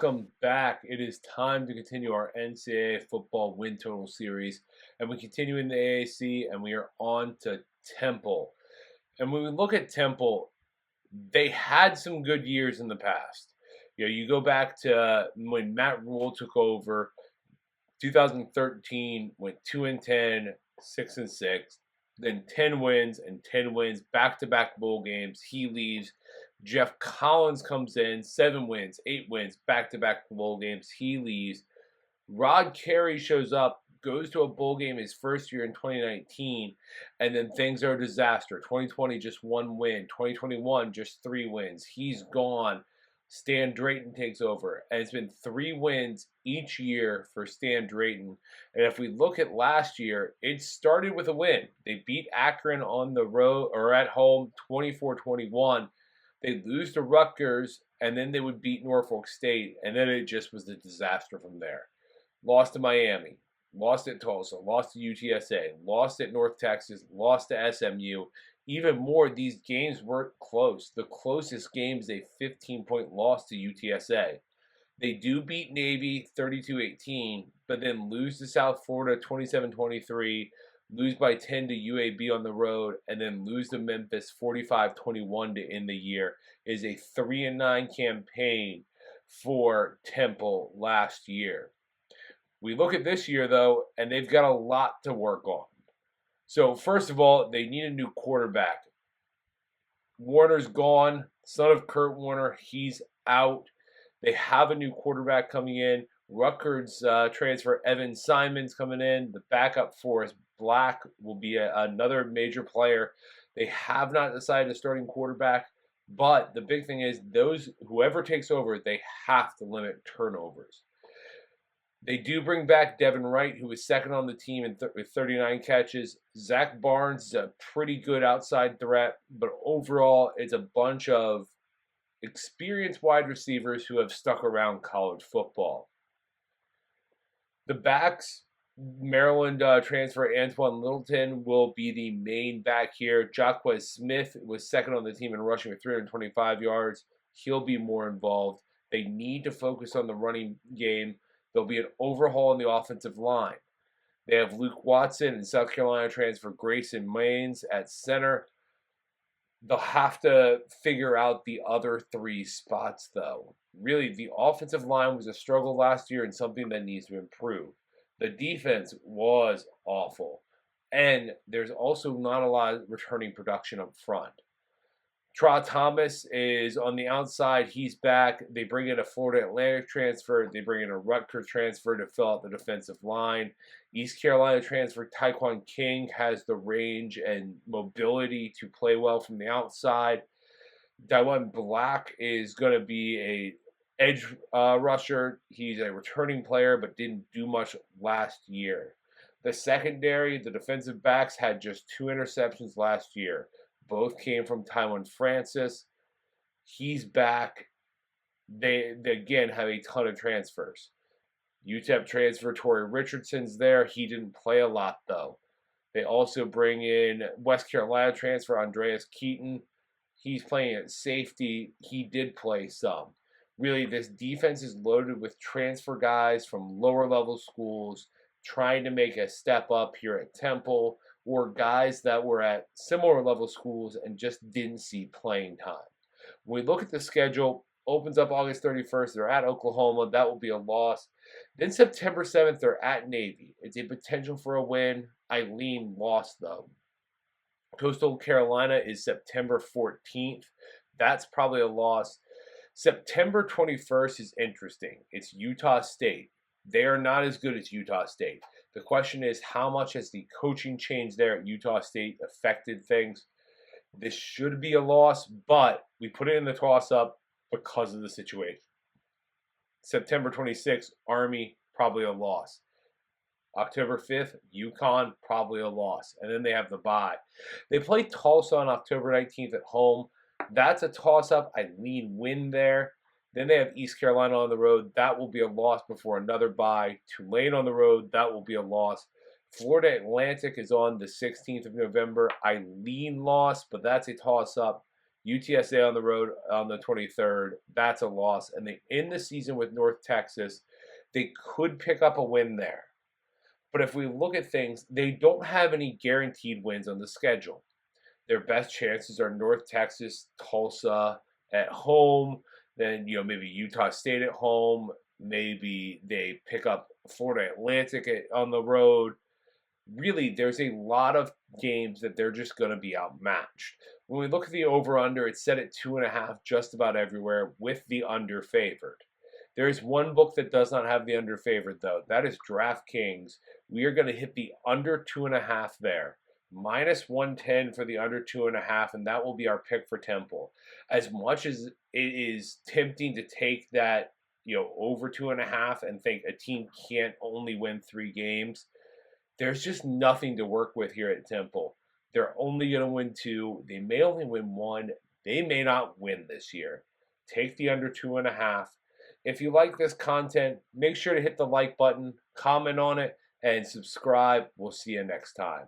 welcome back. It is time to continue our NCAA football win total series, and we continue in the AAC, and we are on to Temple. And when we look at Temple, they had some good years in the past. You go back to when Matt Rule took over, 2013 went 2-10, 6-6, then 10 wins and 10 wins, back-to-back bowl games. He leaves. Jeff Collins comes in, 7 wins, 8 wins, back-to-back bowl games. He leaves. Rod Carey shows up, goes to a bowl game his first year in 2019, and then things are a disaster. 2020, just 1 win. 2021, just 3 wins. He's gone. Stan Drayton takes over, and it's been 3 wins each year for Stan Drayton. And if we look at last year, it started with a win. They beat Akron on the road or at home 24-21. They lose to Rutgers, and then they would beat Norfolk State, and then it just was a disaster from there. Lost to Miami, lost at Tulsa, lost to UTSA, lost at North Texas, lost to SMU. Even more, these games weren't close. The closest game is a 15-point loss to UTSA. They do beat Navy 32-18, but then lose to South Florida 27-23, lose by 10 to UAB on the road, and then lose to Memphis 45-21 to end the year. It is a 3-9 campaign for Temple last year. We look at this year, though, and they've got a lot to work on. So, first of all, they need a new quarterback. Warner's gone, son of Kurt Warner. He's out. They have a new quarterback coming in. Rutgers transfer Evan Simons coming in. The backup Forrest Black will be another major player. They have not decided a starting quarterback, but the big thing is whoever takes over, they have to limit turnovers. They do bring back Devin Wright, who was second on the team with 39 catches. Zach Barnes is a pretty good outside threat, but overall, it's a bunch of experienced wide receivers who have stuck around college football. The backs, Maryland transfer Antoine Littleton will be the main back here. Jaquez Smith was second on the team in rushing with 325 yards. He'll be more involved. They need to focus on the running game. There'll be an overhaul in the offensive line. They have Luke Watson and South Carolina transfer Grayson Maines at center. They'll have to figure out the other 3 spots, though. Really, the offensive line was a struggle last year and something that needs to improve. The defense was awful. And there's also not a lot of returning production up front. Tra Thomas is on the outside. He's back. They bring in a Florida Atlantic transfer. They bring in a Rutgers transfer to fill out the defensive line. East Carolina transfer Tyquan King has the range and mobility to play well from the outside. Dywan Black is going to be a edge rusher. He's a returning player, but didn't do much last year. The secondary, the defensive backs, had just 2 interceptions last year. Both came from Tywin Francis. He's back. They again have a ton of transfers. UTEP transfer Torrey Richardson's there. He didn't play a lot, though. They also bring in West Carolina transfer Andreas Keaton. He's playing at safety. He did play some. Really, this defense is loaded with transfer guys from lower-level schools trying to make a step up here at Temple, or guys that were at similar level schools and just didn't see playing time. When we look at the schedule, opens up August 31st. They're at Oklahoma. That will be a loss. Then September 7th, they're at Navy. It's a potential for a win. I lean loss, though. Coastal Carolina is September 14th. That's probably a loss. September 21st is interesting. It's Utah State. They are not as good as Utah State. The question is, how much has the coaching change there at Utah State affected things? This should be a loss, but we put it in the toss-up because of the situation. September 26th, Army, probably a loss. October 5th, UConn, probably a loss. And then they have the bye. They play Tulsa on October 19th at home. That's a toss-up. I lean win there. Then they have East Carolina on the road. That will be a loss before another bye. Tulane on the road. That will be a loss. Florida Atlantic is on the 16th of November. I lean loss, but that's a toss-up. UTSA on the road on the 23rd. That's a loss. And they end the season with North Texas. They could pick up a win there. But if we look at things, they don't have any guaranteed wins on the schedule. Their best chances are North Texas, Tulsa at home, then maybe Utah State at home, maybe they pick up Florida Atlantic on the road. Really, there's a lot of games that they're just going to be outmatched. When we look at the over-under, it's set at 2.5 just about everywhere with the under favored. There is one book that does not have the under favored, though. That is DraftKings. We are going to hit the under 2.5 there. Minus 110 for the under 2.5, and that will be our pick for Temple. As much as it is tempting to take that, over 2.5 and think a team can't only win 3 games, there's just nothing to work with here at Temple. They're only going to win 2. They may only win 1. They may not win this year. Take the under 2.5. If you like this content, make sure to hit the like button, comment on it, and subscribe. We'll see you next time.